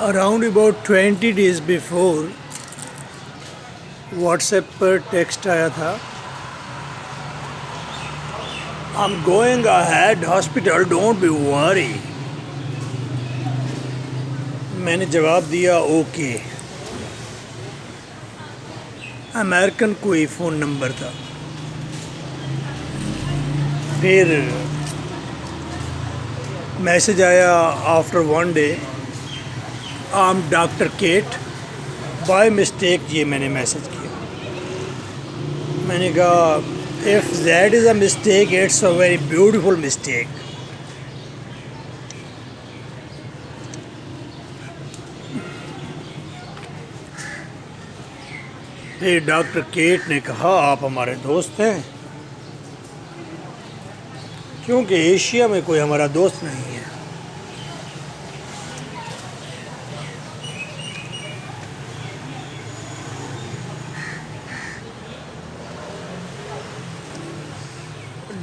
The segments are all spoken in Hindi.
Around about 20 days before WhatsApp पर टेक्स्ट आया था, I am going ahead hospital, don't be worry. मैंने जवाब दिया ओके। अमेरिकन कोई फ़ोन नंबर था। फिर मैसेज आया after 1 day, I am doctor Kate. By mistake ये मैंने मैसेज किया। मैंने कहा if that is a mistake it's a very beautiful mistake. फिर डॉक्टर केट ने कहा आप हमारे दोस्त हैं, क्योंकि एशिया में कोई हमारा दोस्त नहीं है।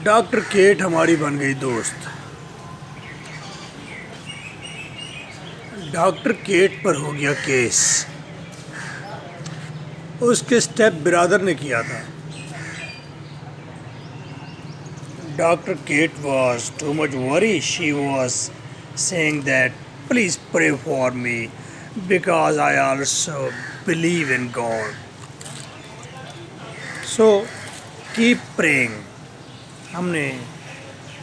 डॉक्टर केट हमारी बन गई दोस्त। डॉक्टर केट पर हो गया केस। उसके स्टेप ब्रदर ने किया था। Dr. Kate was too much worried. She was saying that please pray for me because I also believe in God. So keep praying. हमने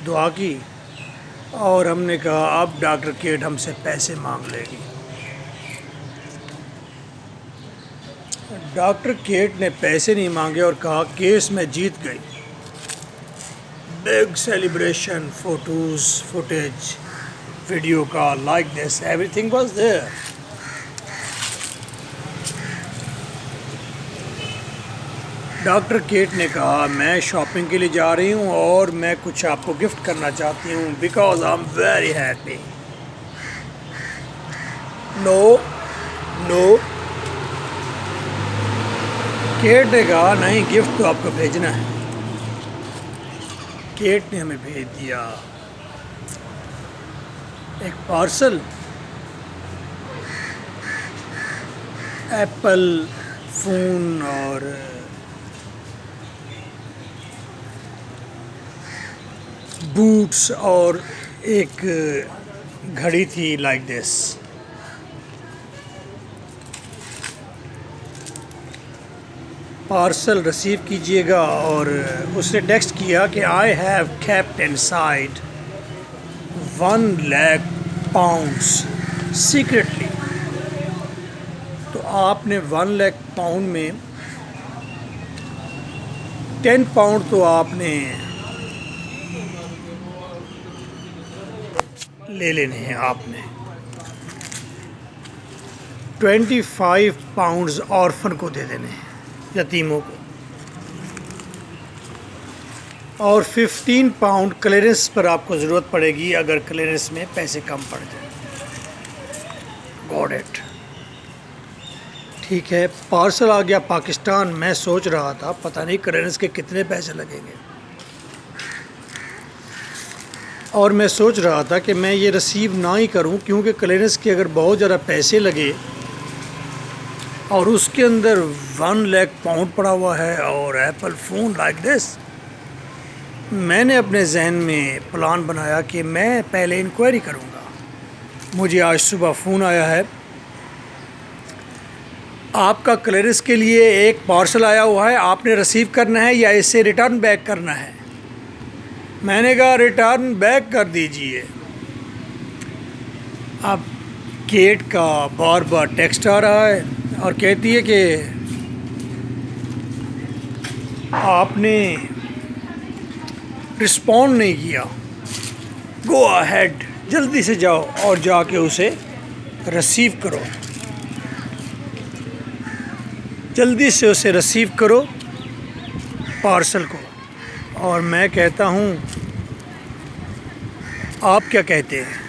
दुआ की और हमने कहा अब डॉक्टर केट हमसे पैसे मांग लेगी। डॉक्टर केट ने पैसे नहीं मांगे और कहा केस में जीत गई। Big celebration, photos, footage, video call like this, everything was there. Doctor Kate ने कहा मैं शॉपिंग के लिए जा रही हूँ और मैं कुछ आपको गिफ्ट करना चाहती हूँ because I am very happy. No no, Kate ने कहा नहीं, गिफ्ट तो आपको भेजना है। केट ने हमें भेज दिया एक पार्सल, एप्पल फ़ोन और बूट्स और एक घड़ी थी लाइक दिस। पार्सल रिसीव कीजिएगा और उसने टेक्स्ट किया कि I have kept inside 1 lakh pounds secretly. तो आपने 1 लाख पाउंड में 10 पाउंड तो आपने ले लेने हैं। आपने 25 पाउंड्स ऑर्फन को दे देने हैं, यतीमों को, और 15 पाउंड क्लियरेंस पर आपको ज़रूरत पड़ेगी अगर क्लियरेंस में पैसे कम पड़ जाए। Got it. ठीक है, पार्सल आ गया पाकिस्तान। मैं सोच रहा था पता नहीं क्लियरेंस के कितने पैसे लगेंगे, और मैं सोच रहा था कि मैं ये रिसीव ना ही करूं क्योंकि क्लियरेंस के अगर बहुत ज़्यादा पैसे लगे और उसके अंदर 1 लाख पाउंड पड़ा हुआ है और एप्पल फ़ोन लाइक दिस। मैंने अपने जहन में प्लान बनाया कि मैं पहले इंक्वायरी करूंगा। मुझे आज सुबह फ़ोन आया है, आपका क्लियरेंस के लिए एक पार्सल आया हुआ है, आपने रिसीव करना है या इसे रिटर्न बैक करना है। मैंने कहा रिटर्न बैक कर दीजिए। अब केट का बार बार टेक्स्ट आ रहा है और कहती है कि आपने रिस्पॉन्ड नहीं किया। गो अहेड, जल्दी से जाओ और जाके उसे रिसीव करो, जल्दी से उसे रिसीव करो पार्सल को। और मैं कहता हूँ आप क्या कहते हैं?